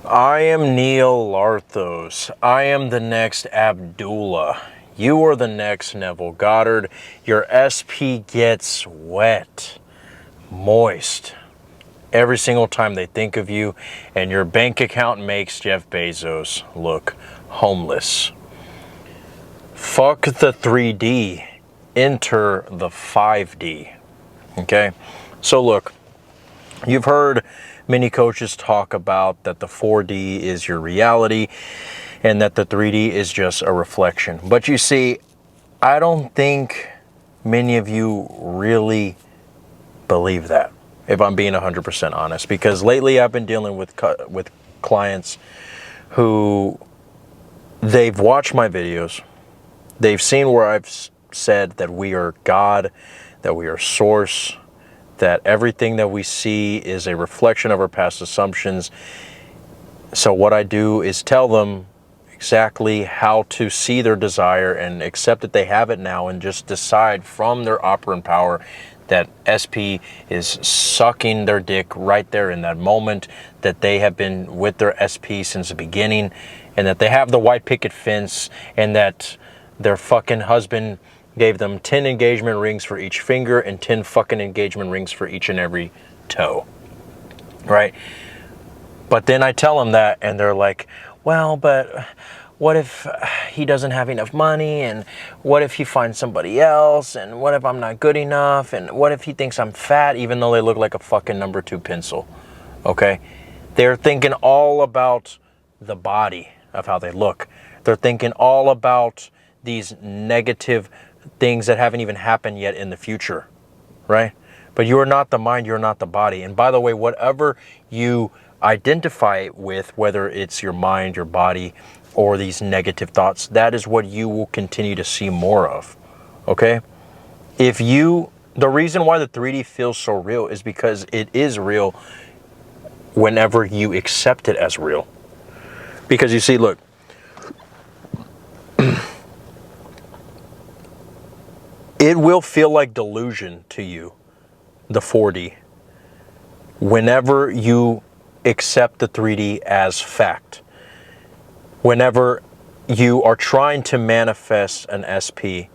I am Neil Larthos. I am the next Abdullah. You are the next Neville Goddard. Your SP gets wet, moist, every single time they think of you, and your bank account makes Jeff Bezos look homeless. Fuck the 3D. Enter the 5D. Okay? So look, you've heard many coaches talk about that the 4D is your reality and that the 3D is just a reflection. But you see, I don't think many of you really believe that, if I'm being 100% honest, because lately I've been dealing with clients who they've watched my videos, they've seen where I've said that we are God, that we are source, that everything that we see is a reflection of our past assumptions. So what I do is tell them exactly how to see their desire and accept that they have it now, and just decide from their operant power that SP is sucking their dick right there in that moment, that they have been with their SP since the beginning, and that they have the white picket fence, and that their fucking husband gave them 10 engagement rings for each finger and 10 fucking engagement rings for each and every toe, right? But then I tell them that, and they're like, well, but what if he doesn't have enough money, and what if he finds somebody else, and what if I'm not good enough, and what if he thinks I'm fat even though they look like a fucking number 2 pencil, okay? They're thinking all about the body of how they look. They're thinking all about these negative things that haven't even happened yet in the future, right? But you are not the mind, you're not the body. And by the way, whatever you identify it with, whether it's your mind, your body, or these negative thoughts, that is what you will continue to see more of, okay? The reason why the 3D feels so real is because it is real whenever you accept it as real. Because you see, look, it will feel like delusion to you, the 4D, whenever you accept the 3D as fact. Whenever you are trying to manifest an SP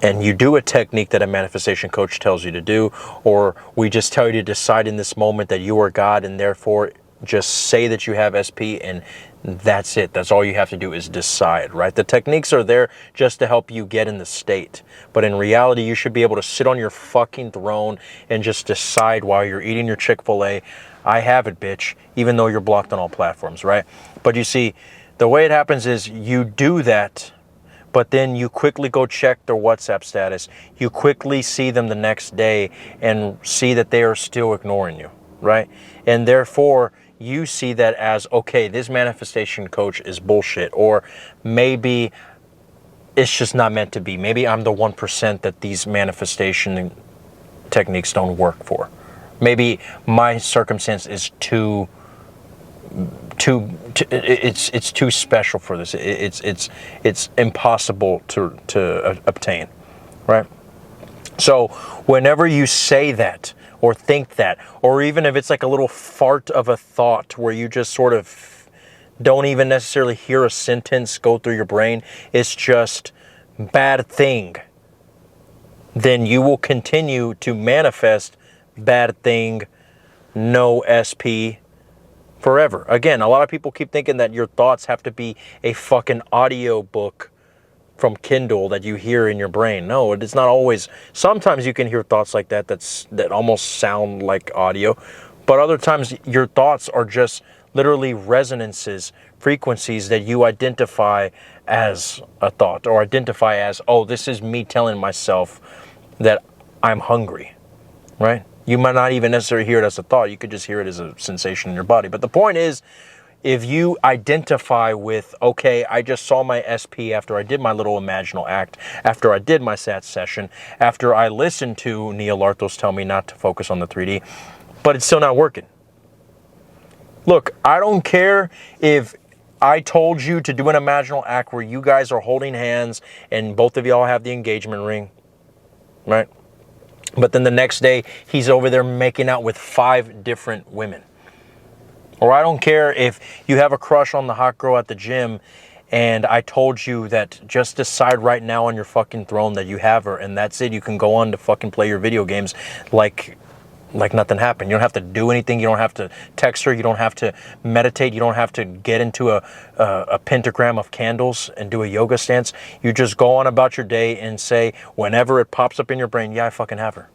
and you do a technique that a manifestation coach tells you to do, or we just tell you to decide in this moment that you are God, and therefore just say that you have SP, and that's it. That's all you have to do is decide, right? The techniques are there just to help you get in the state. But in reality, you should be able to sit on your fucking throne and just decide while you're eating your Chick-fil-A, I have it, bitch, even though you're blocked on all platforms, right? But you see, the way it happens is you do that, but then you quickly go check their WhatsApp status. You quickly see them the next day and see that they are still ignoring you, right? And therefore, you see that as, okay, this manifestation coach is bullshit, or maybe it's just not meant to be. Maybe I'm the 1% that these manifestation techniques don't work for. Maybe my circumstance is it's too special for this. It's impossible to obtain, right? So whenever you say that or think that, or even if it's like a little fart of a thought where you just sort of don't even necessarily hear a sentence go through your brain, it's just bad thing, then you will continue to manifest bad thing, no SP, forever. Again, a lot of people keep thinking that your thoughts have to be a fucking audio book from Kindle that you hear in your brain. No, it's not always. Sometimes you can hear thoughts like that that almost sound like audio, but other times your thoughts are just literally resonances, frequencies that you identify as a thought, or identify as, oh, this is me telling myself that I'm hungry, right? You might not even necessarily hear it as a thought. You could just hear it as a sensation in your body. But the point is, if you identify with, okay, I just saw my SP after I did my little imaginal act, after I did my SAT session, after I listened to Neil Larthos tell me not to focus on the 3D, but it's still not working. Look, I don't care if I told you to do an imaginal act where you guys are holding hands and both of y'all have the engagement ring, right? But then the next day, he's over there making out with 5 different women. Or I don't care if you have a crush on the hot girl at the gym and I told you that just decide right now on your fucking throne that you have her and that's it. You can go on to fucking play your video games like nothing happened. You don't have to do anything. You don't have to text her. You don't have to meditate. You don't have to get into a pentagram of candles and do a yoga stance. You just go on about your day and say, whenever it pops up in your brain, yeah, I fucking have her.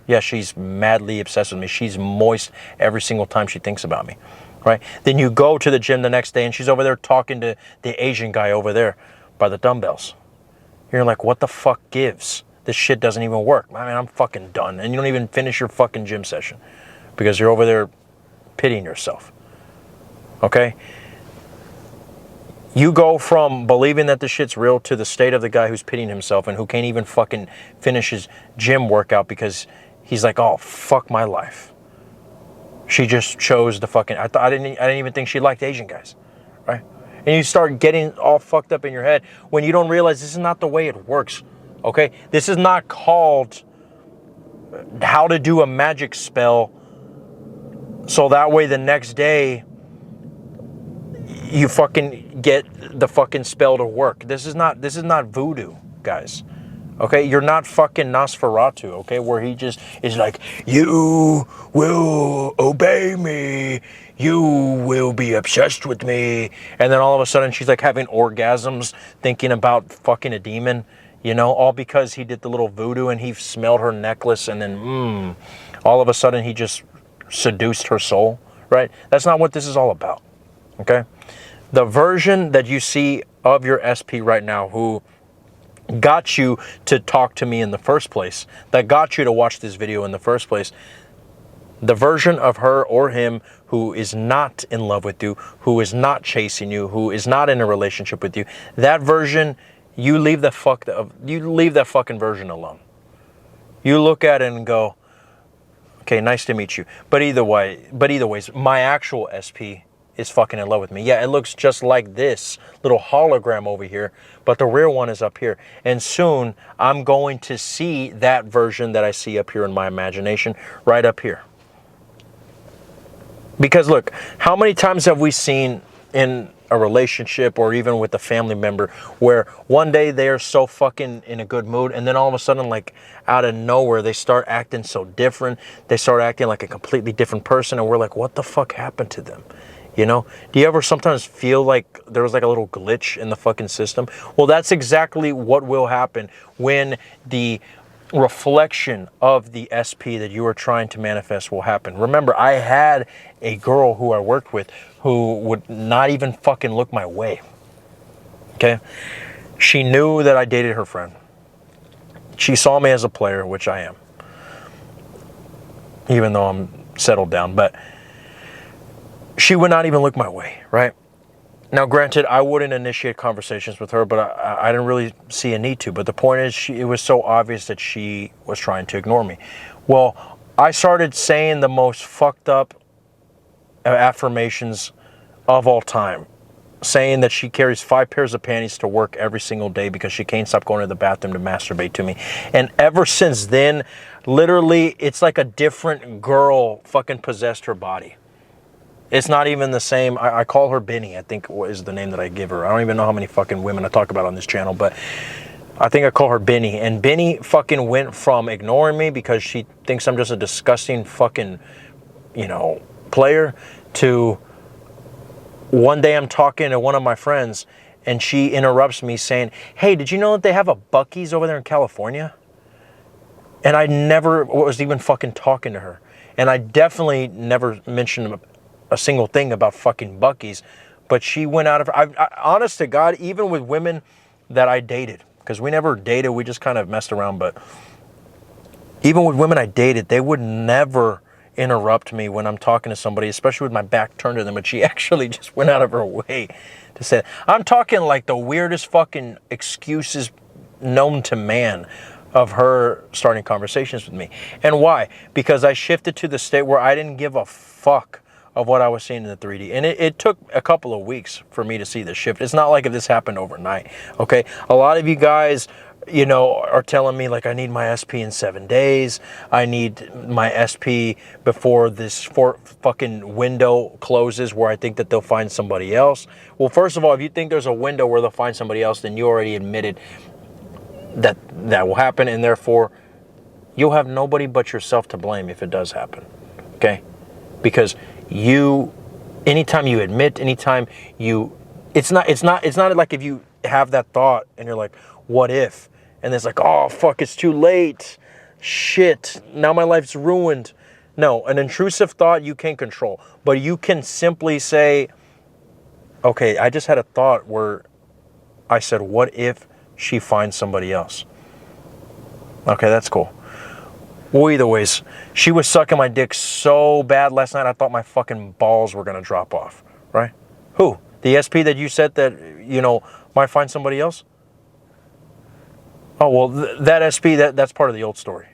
Yeah, she's madly obsessed with me. She's moist every single time she thinks about me, right? Then you go to the gym the next day and she's over there talking to the Asian guy over there by the dumbbells. You're like, what the fuck gives? This shit doesn't even work. I mean, I'm fucking done. And you don't even finish your fucking gym session because you're over there pitying yourself. Okay? You go from believing that this shit's real to the state of the guy who's pitying himself and who can't even fucking finish his gym workout because he's like, oh, fuck my life. She just chose the fucking, I didn't even think she liked Asian guys, right? And you start getting all fucked up in your head when you don't realize this is not the way it works. Okay, this is not called how to do a magic spell so that way the next day you fucking get the fucking spell to work. This is not voodoo, guys. Okay, you're not fucking Nosferatu, okay, where he just is like, you will obey me, you will be obsessed with me, and then all of a sudden she's like having orgasms thinking about fucking a demon. You know, all because he did the little voodoo and he smelled her necklace and then, all of a sudden he just seduced her soul, right? That's not what this is all about, okay? The version that you see of your SP right now who got you to talk to me in the first place, that got you to watch this video in the first place, the version of her or him who is not in love with you, who is not chasing you, who is not in a relationship with you, that version, you leave that fucking version alone. You look at it and go, okay, nice to meet you. But either ways, my actual SP is fucking in love with me. Yeah, it looks just like this little hologram over here, but the real one is up here. And soon I'm going to see that version that I see up here in my imagination right up here. Because look, how many times have we seen in a relationship or even with a family member where one day they're so fucking in a good mood and then all of a sudden, like out of nowhere, they start acting so different. They start acting like a completely different person and we're like, what the fuck happened to them? You know, do you ever sometimes feel like there was like a little glitch in the fucking system? Well, that's exactly what will happen when the reflection of the SP that you are trying to manifest will happen. Remember, I had a girl who I worked with who would not even fucking look my way. Okay? She knew that I dated her friend. She saw me as a player, which I am. Even though I'm settled down, but she would not even look my way, right? Now, granted, I wouldn't initiate conversations with her, but I didn't really see a need to. But the point is, it was so obvious that she was trying to ignore me. Well, I started saying the most fucked up affirmations of all time. Saying that she carries 5 pairs of panties to work every single day because she can't stop going to the bathroom to masturbate to me. And ever since then, literally, it's like a different girl fucking possessed her body. It's not even the same. I call her Benny, I think is the name that I give her. I don't even know how many fucking women I talk about on this channel, but I think I call her Benny. And Benny fucking went from ignoring me because she thinks I'm just a disgusting fucking, player to one day I'm talking to one of my friends and she interrupts me saying, hey, did you know that they have a Buc-ee's over there in California? And I never was even fucking talking to her. And I definitely never mentioned a single thing about fucking Buc-ee's, but she went out of her. Honest to God, even with women that I dated, because we never dated, we just kind of messed around, but even with women I dated, they would never interrupt me when I'm talking to somebody, especially with my back turned to them, but she actually just went out of her way to say, I'm talking like the weirdest fucking excuses known to man of her starting conversations with me. And why? Because I shifted to the state where I didn't give a fuck of what I was seeing in the 3D. And it took a couple of weeks for me to see the shift. It's not like if this happened overnight, okay? A lot of you guys are telling me like I need my SP in 7 days. I need my SP before this fucking window closes where I think that they'll find somebody else. Well, first of all, if you think there's a window where they'll find somebody else, then you already admitted that that will happen, and therefore you'll have nobody but yourself to blame if it does happen. Okay? Because anytime you admit, it's not like if you have that thought and you're like, what if? And it's like, oh fuck, it's too late. Shit, now my life's ruined. No, an intrusive thought you can't control. But you can simply say, okay, I just had a thought where I said, what if she finds somebody else? Okay, that's cool. Well, either ways, she was sucking my dick so bad last night, I thought my fucking balls were going to drop off, right? Who? The SP that you said that, might find somebody else? Oh, well, that SP, that's part of the old story.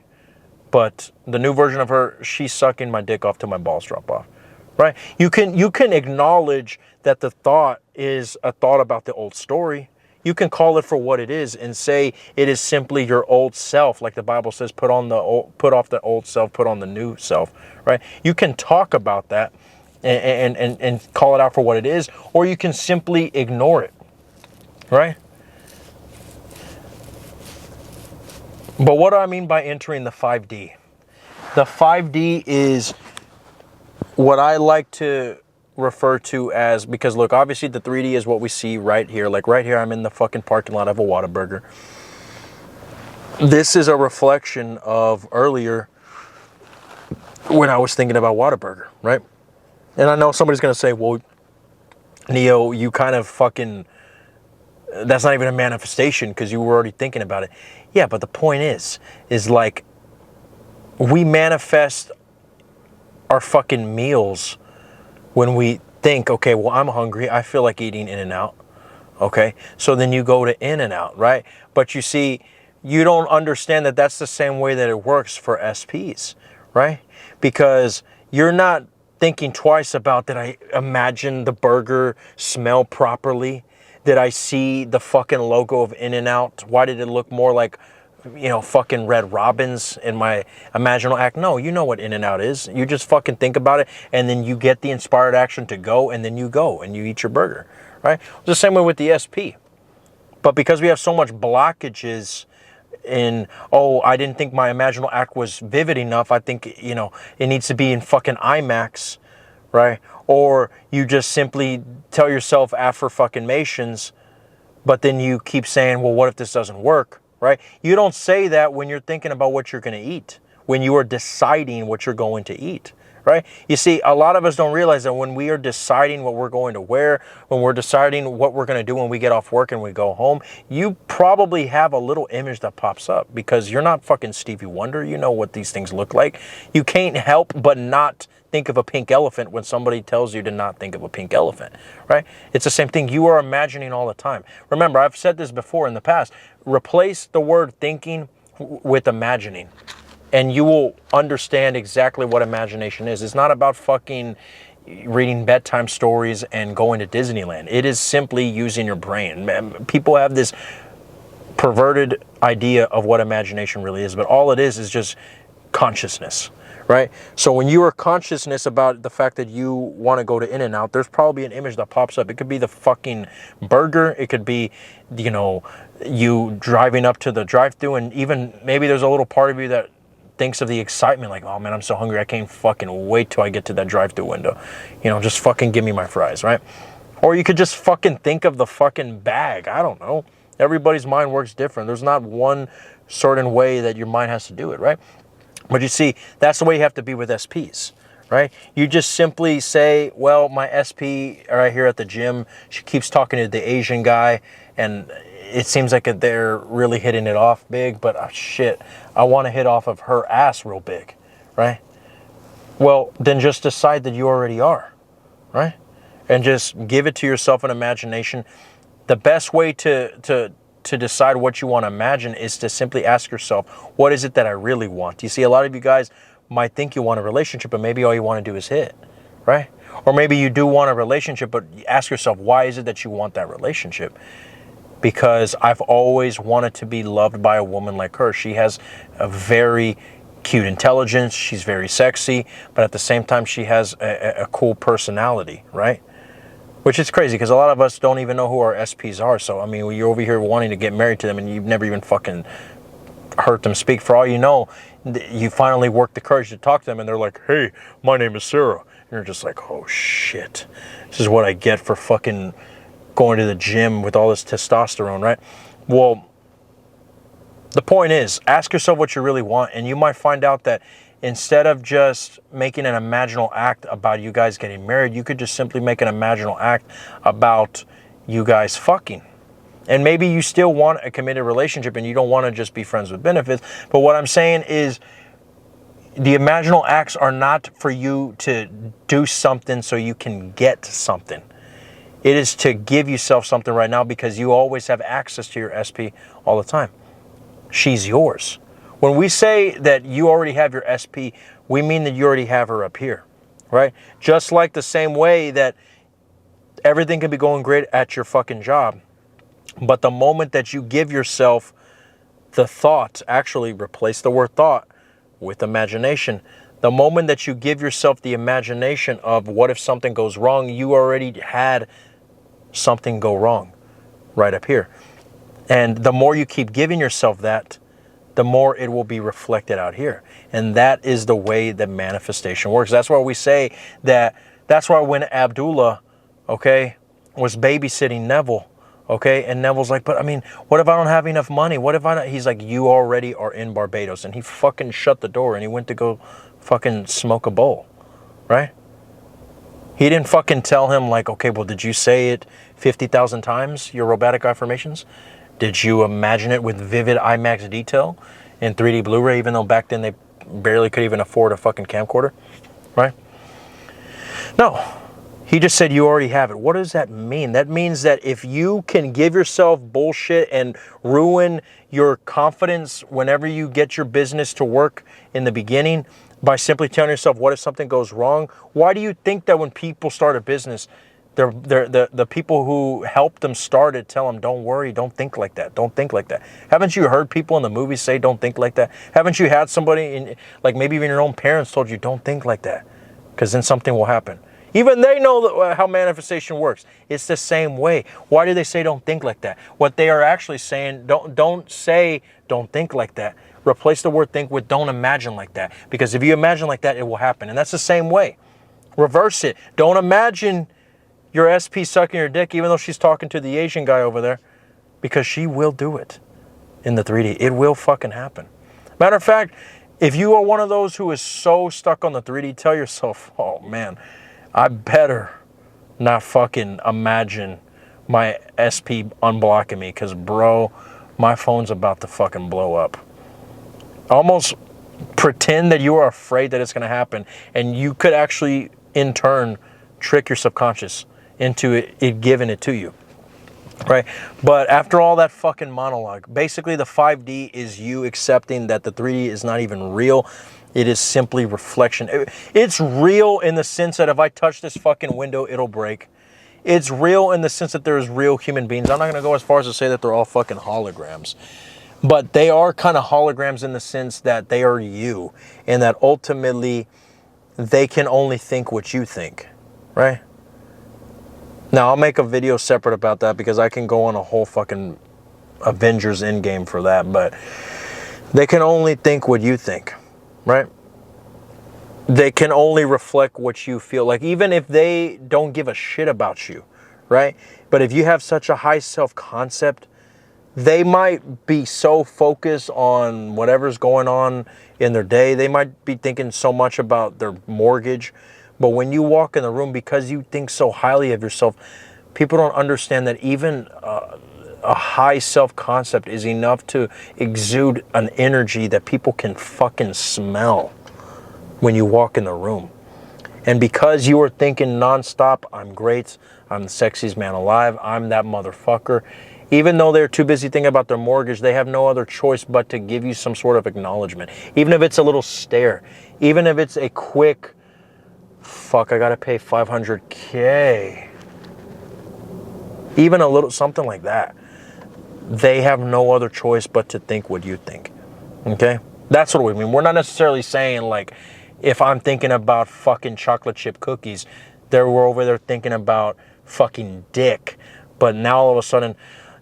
But the new version of her, she's sucking my dick off till my balls drop off, right? You can acknowledge that the thought is a thought about the old story. You can call it for what it is and say it is simply your old self, like the Bible says, put off the old self, put on the new self, right? You can talk about that and call it out for what it is, or you can simply ignore it, right? But what do I mean by entering the 5D? The 5D is what I like to refer to as, because look, obviously the 3D is what we see right here. Like right here, I'm in the fucking parking lot of a Whataburger. This is a reflection of earlier when I was thinking about Whataburger, right? And I know somebody's going to say, well, Neo, you kind of fucking, that's not even a manifestation because you were already thinking about it. Yeah, but the point is like we manifest our fucking meals when we think, okay, well, I'm hungry. I feel like eating In-N-Out. Okay, so then you go to In-N-Out, right? But you see, you don't understand that that's the same way that it works for SPs, right? Because you're not thinking twice about, did I imagine the burger smell properly? Did I see the fucking logo of In-N-Out? Why did it look more like, fucking Red Robins in my imaginal act? No, you know what In-N-Out is. You just fucking think about it, and then you get the inspired action to go, and then you go, and you eat your burger, right? It's the same way with the SP. But because we have so much blockages in, I didn't think my imaginal act was vivid enough. I think, it needs to be in fucking IMAX, right? Or you just simply tell yourself affirmations, but then you keep saying, well, what if this doesn't work, right? You don't say that when you're thinking about what you're going to eat, when you are deciding what you're going to eat, right? You see, a lot of us don't realize that when we are deciding what we're going to wear, when we're deciding what we're going to do when we get off work and we go home, you probably have a little image that pops up because you're not fucking Stevie Wonder. You know what these things look like. You can't help but not think of a pink elephant when somebody tells you to not think of a pink elephant, right? It's the same thing. You are imagining all the time. Remember, I've said this before in the past. Replace the word thinking with imagining, and you will understand exactly what imagination is. It's not about fucking reading bedtime stories and going to Disneyland. It is simply using your brain. People have this perverted idea of what imagination really is, but all it is just consciousness. Right? So when you are consciousness about the fact that you want to go to In-N-Out, there's probably an image that pops up. It could be the fucking burger. It could be, you driving up to the drive-thru, and even maybe there's a little part of you that thinks of the excitement, like, oh man, I'm so hungry. I can't fucking wait till I get to that drive-thru window. Just fucking give me my fries, right? Or you could just fucking think of the fucking bag. I don't know. Everybody's mind works different. There's not one certain way that your mind has to do it, right? But you see, that's the way you have to be with SPs, right? You just simply say, well, my SP right here at the gym, she keeps talking to the Asian guy, and it seems like they're really hitting it off big, but shit, I want to hit off of her ass real big, right? Well, then just decide that you already are, right? And just give it to yourself in imagination. The best way to decide what you want to imagine is to simply ask yourself, what is it that I really want? You see, a lot of you guys might think you want a relationship, but maybe all you want to do is hit, right? Or maybe you do want a relationship, but ask yourself, why is it that you want that relationship? because I've always wanted to be loved by a woman like her. She has a very cute intelligence. She's very sexy, but at the same time, she has a cool personality, right? Which is crazy because a lot of us don't even know who our SPs are. So, I mean, you're over here wanting to get married to them and you've never even fucking heard them speak. For all you know, you finally work the courage to talk to them and they're like, hey, my name is Sarah. And you're just like, oh shit, this is what I get for fucking going to the gym with all this testosterone, right? Well, the point is, ask yourself what you really want, and you might find out that instead of just making an imaginal act about you guys getting married, you could just simply make an imaginal act about you guys fucking. And maybe you still want a committed relationship and you don't want to just be friends with benefits. But what I'm saying is the imaginal acts are not for you to do something so you can get something. It is to give yourself something right now because you always have access to your SP all the time. She's yours. When we say that you already have your SP, we mean that you already have her up here, right? Just like the same way that everything can be going great at your fucking job, but the moment that you give yourself the thought, actually replace the word thought with imagination. The moment that you give yourself the imagination of what if something goes wrong, you already had something go wrong right up here. And the more you keep giving yourself that, the more it will be reflected out here. And that is the way that manifestation works. That's why we say that, that's why when Abdullah, okay, was babysitting Neville, okay, and Neville's like, but I mean, what if I don't have enough money? What if I don't? He's like, you already are in Barbados. And he fucking shut the door and he went to go fucking smoke a bowl, right? He didn't fucking tell him like, okay, well, did you say it 50,000 times, your robotic affirmations? Did you imagine it with vivid IMAX detail in 3D Blu-ray, even though back then they barely could even afford a fucking camcorder, right? No, he just said you already have it. What does that mean? That means that if you can give yourself bullshit and ruin your confidence whenever you get your business to work in the beginning by simply telling yourself, what if something goes wrong? Why do you think that when people start a business, the people who help them start it tell them, don't worry, don't think like that, don't think like that? Haven't you heard people in the movies say, don't think like that? Haven't you had somebody, in, like maybe even your own parents told you, don't think like that, because then something will happen? Even they know that, how manifestation works. It's the same way. Why do they say don't think like that? What they are actually saying, don't say don't think like that. Replace the word think with don't imagine like that. Because if you imagine like that, it will happen. And that's the same way. Reverse it. Don't imagine your SP sucking your dick, even though she's talking to the Asian guy over there, because she will do it in the 3D. It will fucking happen. Matter of fact, if you are one of those who is so stuck on the 3D, tell yourself, oh man, I better not fucking imagine my SP unblocking me, because bro, my phone's about to fucking blow up. Almost pretend that you are afraid that it's going to happen, and you could actually in turn trick your subconscious into it giving it to you, right? But after all that fucking monologue, basically the 5D is you accepting that the 3D is not even real. It is simply reflection. It's real in the sense that if I touch this fucking window, it'll break. It's real in the sense that there's real human beings. I'm not going to go as far as to say that they're all fucking holograms, but they are kind of holograms in the sense that they are you, and that ultimately they can only think what you think, right? Now, I'll make a video separate about that because I can go on a whole fucking Avengers Endgame for that, but they can only think what you think, right? They can only reflect what you feel. Like, even if they don't give a shit about you, right? But if you have such a high self-concept, they might be so focused on whatever's going on in their day. They might be thinking so much about their mortgage. But when you walk in the room, because you think so highly of yourself, people don't understand that even a high self-concept is enough to exude an energy that people can fucking smell when you walk in the room. And because you are thinking nonstop, I'm great, I'm the sexiest man alive, I'm that motherfucker, even though they're too busy thinking about their mortgage, they have no other choice but to give you some sort of acknowledgement. Even if it's a little stare, even if it's a quick, fuck, I gotta pay $500K. Even a little, something like that. they have no other choice but to think what you think. Okay? That's what we mean. We're not necessarily saying like, if I'm thinking about fucking chocolate chip cookies, we're over there thinking about fucking dick. But now all of a sudden,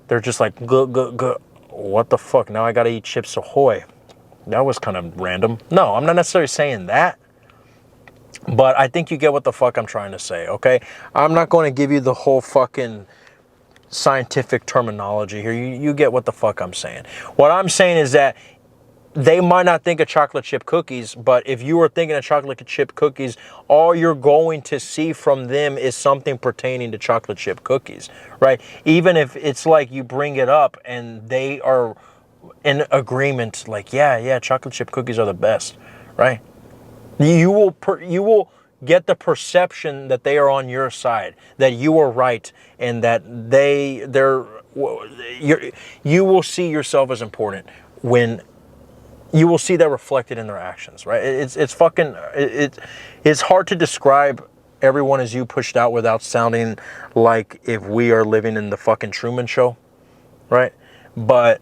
they're just like, what the fuck? Now I gotta eat Chips Ahoy. That was kind of random. No, I'm not necessarily saying that. But I think you get what the fuck I'm trying to say, okay? I'm not going to give you the whole fucking scientific terminology here. You get what the fuck I'm saying. What I'm saying is that they might not think of chocolate chip cookies, but if you were thinking of chocolate chip cookies, all you're going to see from them is something pertaining to chocolate chip cookies, right? Even if it's like you bring it up and they are in agreement, like, yeah, chocolate chip cookies are the best, right? You will get the perception that they are on your side, that you are right, and that you will see yourself as important when you will see that reflected in their actions, right? It's hard to describe everyone as you pushed out without sounding like if we are living in the fucking Truman Show, right? But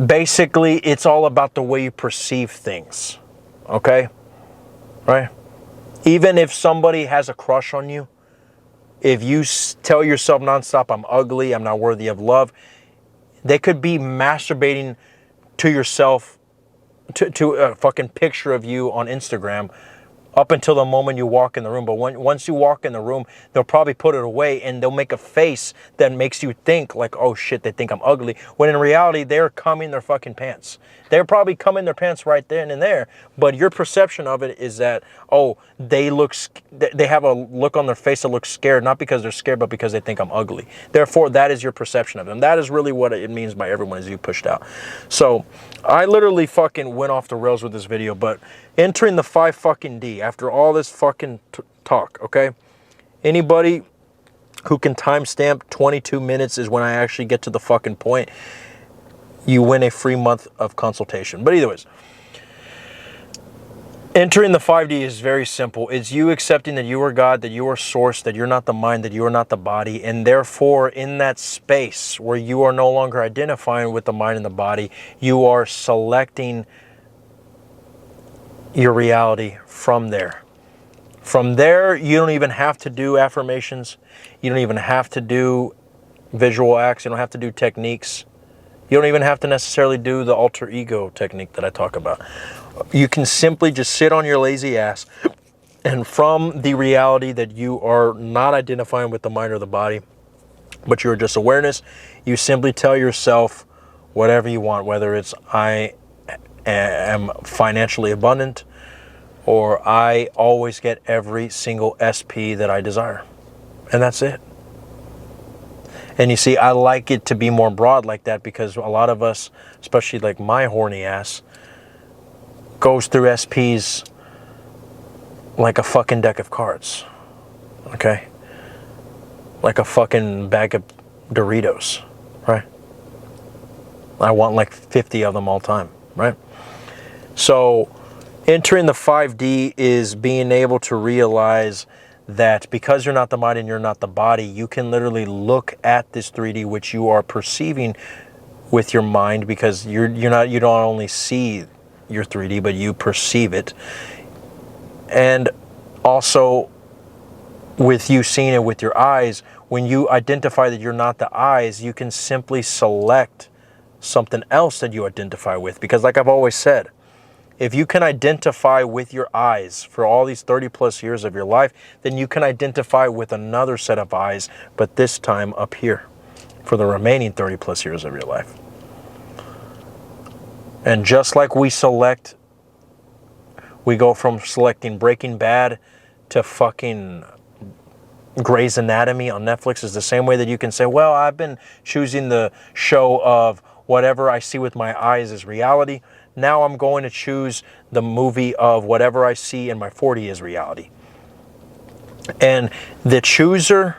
basically, it's all about the way you perceive things, okay? Right? Even if somebody has a crush on you, if you tell yourself nonstop, I'm ugly, I'm not worthy of love, they could be masturbating to yourself, to a fucking picture of you on Instagram up until the moment you walk in the room. But once you walk in the room, they'll probably put it away and they'll make a face that makes you think like, oh shit, they think I'm ugly. When in reality, they're cumming their fucking pants. They're probably cumming their pants right then and there. But your perception of it is that, oh, they have a look on their face that looks scared, not because they're scared, but because they think I'm ugly. Therefore, that is your perception of them. That is really what it means by everyone is you pushed out. So I literally fucking went off the rails with this video, but entering the 5 fucking D after all this fucking talk, okay? Anybody who can timestamp 22 minutes is when I actually get to the fucking point. You win a free month of consultation. But either ways, entering the 5D is very simple. It's you accepting that you are God, that you are source, that you're not the mind, that you are not the body. And therefore, in that space where you are no longer identifying with the mind and the body, you are selecting your reality from there. From there, you don't even have to do affirmations. You don't even have to do visual acts. You don't have to do techniques. You don't even have to necessarily do the alter ego technique that I talk about. You can simply just sit on your lazy ass, and from the reality that you are not identifying with the mind or the body, but you're just awareness, you simply tell yourself whatever you want, whether it's I am financially abundant, or I always get every single SP that I desire. And that's it. And you see, I like it to be more broad like that because a lot of us, especially like my horny ass, goes through SPs like a fucking deck of cards. Okay? Like a fucking bag of Doritos. Right? I want like 50 of them all the time. Right? So entering the 5D is being able to realize that because you're not the mind and you're not the body, you can literally look at this 3D which you are perceiving with your mind, because you don't only see your 3D, but you perceive it. And also with you seeing it with your eyes, when you identify that you're not the eyes, you can simply select something else that you identify with. Because like I've always said, if you can identify with your eyes for all these 30 plus years of your life, then you can identify with another set of eyes, but this time up here for the remaining 30 plus years of your life. And just like we go from selecting Breaking Bad to fucking Grey's Anatomy on Netflix, is the same way that you can say, well, I've been choosing the show of whatever I see with my eyes is reality. Now I'm going to choose the movie of whatever I see in my 40 is reality. And the chooser,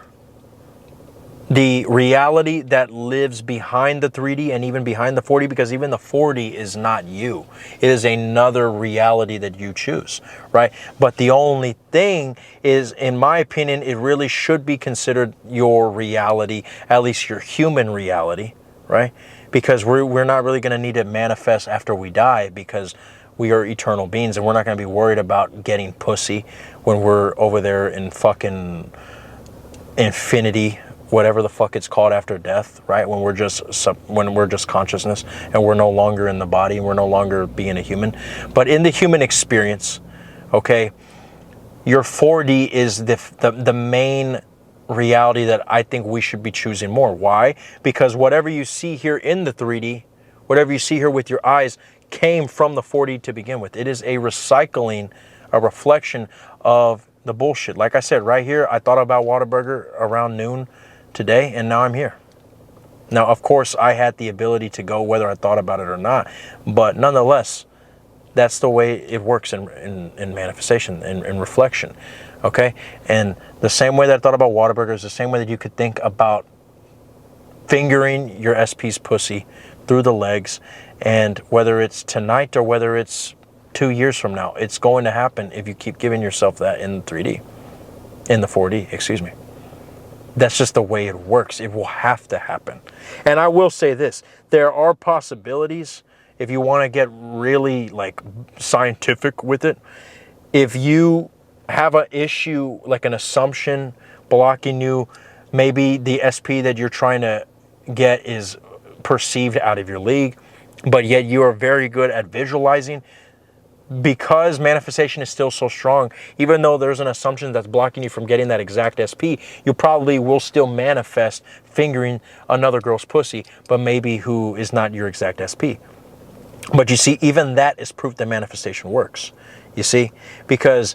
the reality that lives behind the 3D and even behind the 40, because even the 40 is not you. It is another reality that you choose, right? But the only thing is, in my opinion, it really should be considered your reality, at least your human reality, right? Because we're not really going to need to manifest after we die, because we are eternal beings, and we're not going to be worried about getting pussy when we're over there in fucking infinity, whatever the fuck it's called after death, right? When we're just consciousness, and we're no longer in the body, and we're no longer being a human. But in the human experience, okay, your 4D is the main reality that I think we should be choosing more. Why? Because whatever you see here in the 3D, whatever you see here with your eyes, came from the 4D to begin with. It is a recycling, a reflection of the bullshit. Like I said, right here, I thought about Whataburger around noon today, and now I'm here. Now, of course, I had the ability to go whether I thought about it or not, but nonetheless, that's the way it works in manifestation, in reflection, okay? And the same way that I thought about Whataburger is the same way that you could think about fingering your SP's pussy through the legs, and whether it's tonight or whether it's 2 years from now, it's going to happen if you keep giving yourself that in 3D, in the 4D, excuse me. That's just the way it works. It will have to happen. And I will say this, there are possibilities. If you want to get really like scientific with it, if you have an issue, like an assumption blocking you, maybe the SP that you're trying to get is perceived out of your league, but yet you are very good at visualizing, because manifestation is still so strong, even though there's an assumption that's blocking you from getting that exact SP, you probably will still manifest fingering another girl's pussy, but maybe who is not your exact SP. But you see, even that is proof that manifestation works. You see, because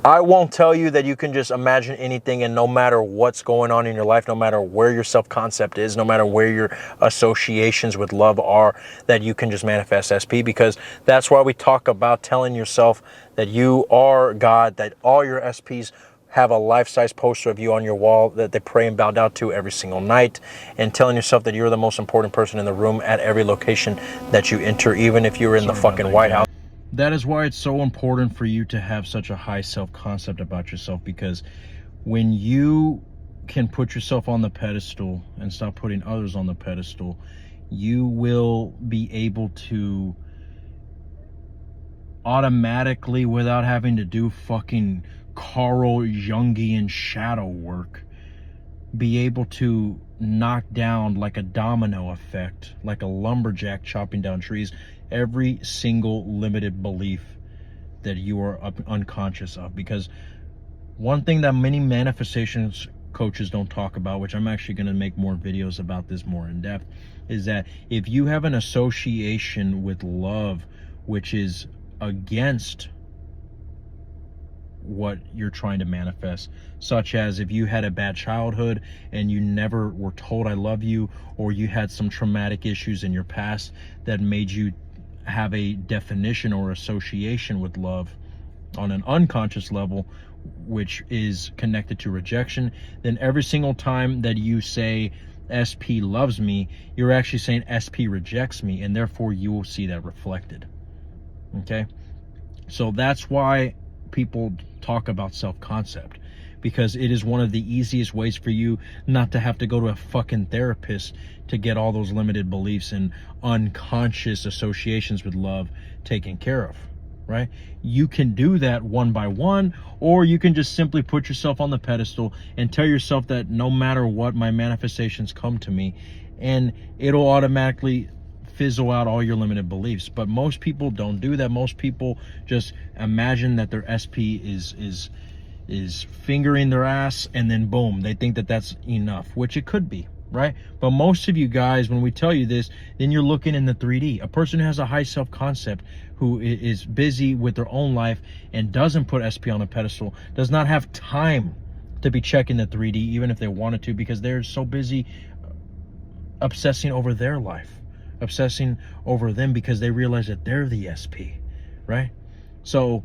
I won't tell you that you can just imagine anything, and no matter what's going on in your life, no matter where your self-concept is, no matter where your associations with love are, that you can just manifest SP, because that's why we talk about telling yourself that you are God, that all your SPs have a life-size poster of you on your wall that they pray and bow down to every single night, and telling yourself that you're the most important person in the room at every location that you enter, even if you're in the fucking White House. That is why it's so important for you to have such a high self-concept about yourself, because when you can put yourself on the pedestal and stop putting others on the pedestal, you will be able to automatically, without having to do fucking Carl Jungian shadow work, be able to knock down, like a domino effect, like a lumberjack chopping down trees, every single limited belief that you are unconscious of. Because one thing that many manifestations coaches don't talk about, which I'm actually going to make more videos about this more in depth, is that if you have an association with love which is against what you're trying to manifest, such as if you had a bad childhood and you never were told I love you, or you had some traumatic issues in your past that made you have a definition or association with love on an unconscious level, which is connected to rejection, then every single time that you say SP loves me, you're actually saying SP rejects me, and therefore you will see that reflected. Okay, so that's why people talk about self-concept, because it is one of the easiest ways for you not to have to go to a fucking therapist to get all those limited beliefs and unconscious associations with love taken care of, right? You can do that one by one, or you can just simply put yourself on the pedestal and tell yourself that no matter what, my manifestations come to me, and it'll automatically fizzle out all your limited beliefs. But most people don't do that. Most people just imagine that their SP is fingering their ass, and then boom, they think that that's enough, which it could be, right? But most of you guys, when we tell you this, then you're looking in the 3D. A person who has a high self-concept, who is busy with their own life and doesn't put SP on a pedestal, does not have time to be checking the 3D, even if they wanted to, because they're so busy obsessing over their life, obsessing over them, because they realize that they're the SP, right? So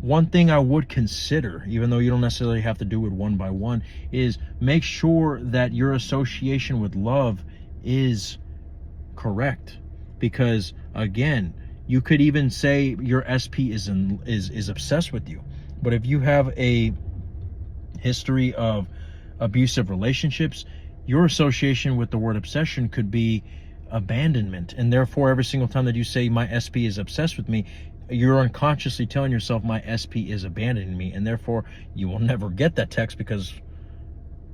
one thing I would consider, even though you don't necessarily have to do it one by one, is make sure that your association with love is correct. Because again, you could even say your SP is obsessed with you, but if you have a history of abusive relationships, Your association with the word obsession could be abandonment. And therefore, every single time that you say my SP is obsessed with me, you're unconsciously telling yourself my SP is abandoning me. And therefore, you will never get that text because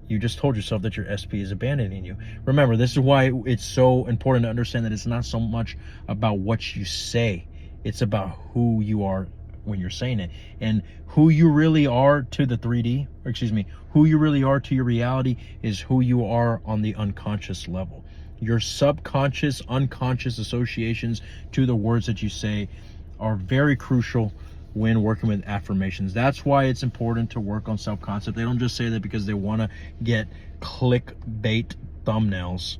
you just told yourself that your SP is abandoning you. Remember, this is why it's so important to understand that it's not so much about what you say. It's about who you are when you're saying it. And who you really are to the 3D, or excuse me, who you really are to your reality is who you are on the unconscious level. Your subconscious, unconscious associations to the words that you say are very crucial when working with affirmations. That's why it's important to work on self-concept. They don't just say that because they want to get clickbait thumbnails,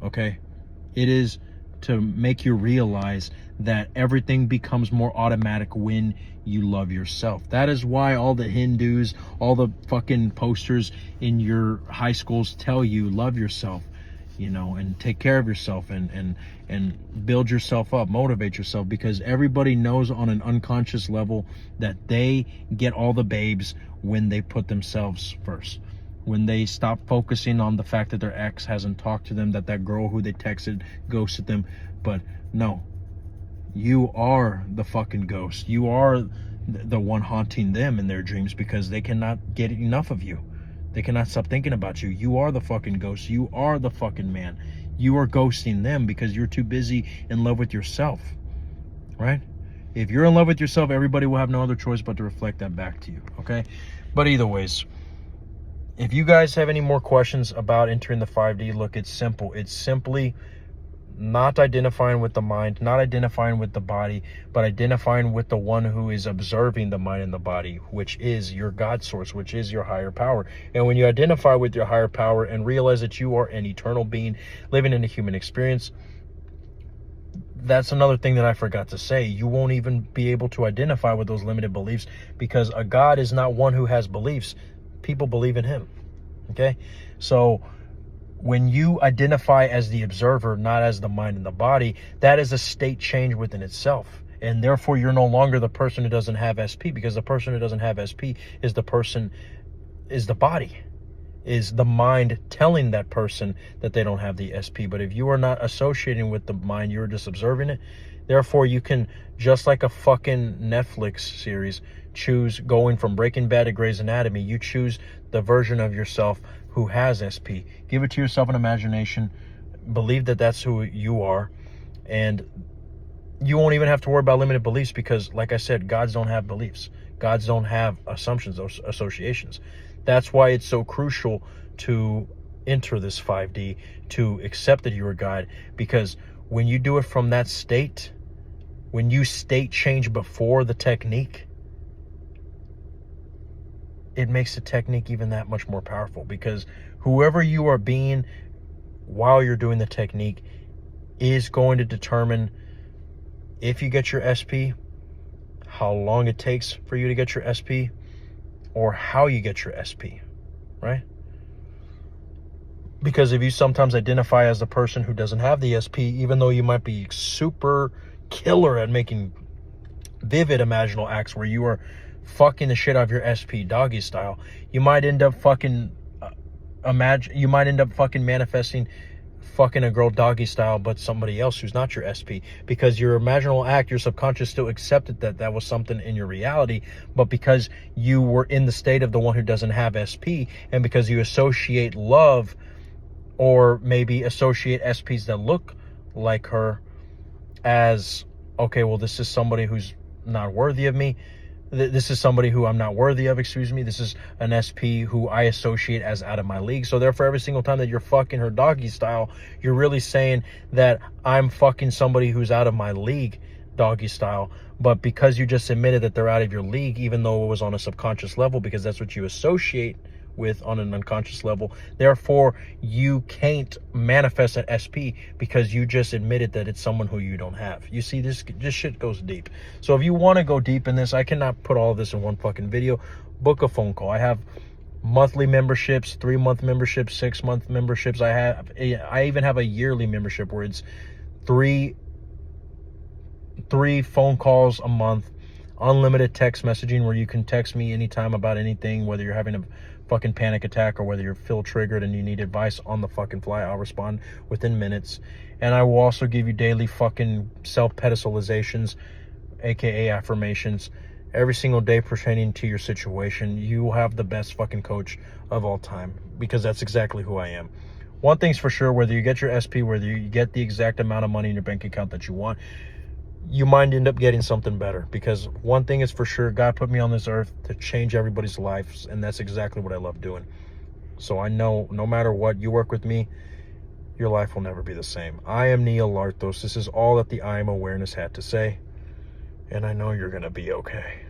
okay? It is to make you realize that everything becomes more automatic when you love yourself. That is why all the Hindus, all the fucking posters in your high schools tell you love yourself, you know, and take care of yourself and build yourself up, motivate yourself, because everybody knows on an unconscious level that they get all the babes when they put themselves first. When they stop focusing on the fact that their ex hasn't talked to them, that girl who they texted ghosted them. But no, you are the fucking ghost. You are the one haunting them in their dreams because they cannot get enough of you. They cannot stop thinking about you. You are the fucking ghost. You are the fucking man. You are ghosting them because you're too busy in love with yourself, right? If you're in love with yourself, everybody will have no other choice but to reflect that back to you, okay? But either ways, if you guys have any more questions about entering the 5D, look, it's simple. It's simply not identifying with the mind, not identifying with the body, but identifying with the one who is observing the mind and the body, which is your God source, which is your higher power. And when you identify with your higher power and realize that you are an eternal being living in a human experience, that's another thing that I forgot to say. You won't even be able to identify with those limited beliefs because a God is not one who has beliefs. People believe in him, okay? So when you identify as the observer, not as the mind and the body, that is a state change within itself. And therefore, you're no longer the person who doesn't have SP, because the person who doesn't have SP is the person, is the body, is the mind telling that person that they don't have the SP. But if you are not associating with the mind, you're just observing it. Therefore, you can, just like a fucking Netflix series, choose going from Breaking Bad to Grey's Anatomy. You choose the version of yourself who has SP. Give it to yourself in imagination. Believe that that's who you are. And you won't even have to worry about limited beliefs because, like I said, gods don't have beliefs. Gods don't have assumptions or associations. That's why it's so crucial to enter this 5D, to accept that you're a God. Because when you do it from that state, when you state change before the technique, it makes the technique even that much more powerful, because whoever you are being while you're doing the technique is going to determine if you get your SP, how long it takes for you to get your SP, or how you get your SP, right? Because if you sometimes identify as the person who doesn't have the SP, even though you might be super killer at making vivid imaginal acts where you are fucking the shit out of your SP doggy style, you might end up fucking manifesting fucking a girl doggy style, but somebody else who's not your SP, because your imaginal act, your subconscious still accepted that that was something in your reality, but because you were in the state of the one who doesn't have SP, and because you associate love, or maybe associate SPs that look like her as, okay, well, this is somebody who's not worthy of me. This is somebody who I'm not worthy of, excuse me. This is an SP who I associate as out of my league. So therefore, every single time that you're fucking her doggy style, you're really saying that I'm fucking somebody who's out of my league doggy style. But because you just admitted that they're out of your league, even though it was on a subconscious level, because that's what you associate with on an unconscious level, therefore you can't manifest that SP because you just admitted that it's someone who you don't have. You see, this shit goes deep. So if you want to go deep in this, I cannot put all of this in one fucking video. Book a phone call. I have monthly memberships, 3-month memberships, 6-month memberships. I even have a yearly membership where it's three phone calls a month. unlimited text messaging where you can text me anytime about anything, whether you're having a fucking panic attack or whether you feel triggered and you need advice on the fucking fly. I'll respond within minutes. And I will also give you daily fucking self-pedestalizations, aka affirmations, every single day pertaining to your situation. You will have the best fucking coach of all time, because that's exactly who I am. One thing's for sure, whether you get your SP, whether you get the exact amount of money in your bank account that you want, you might end up getting something better. Because one thing is for sure, God put me on this earth to change everybody's lives, and that's exactly what I love doing. So I know no matter what, you work with me, your life will never be the same. I am Neil Larthos. This is all that the I Am Awareness had to say, and I know you're going to be okay.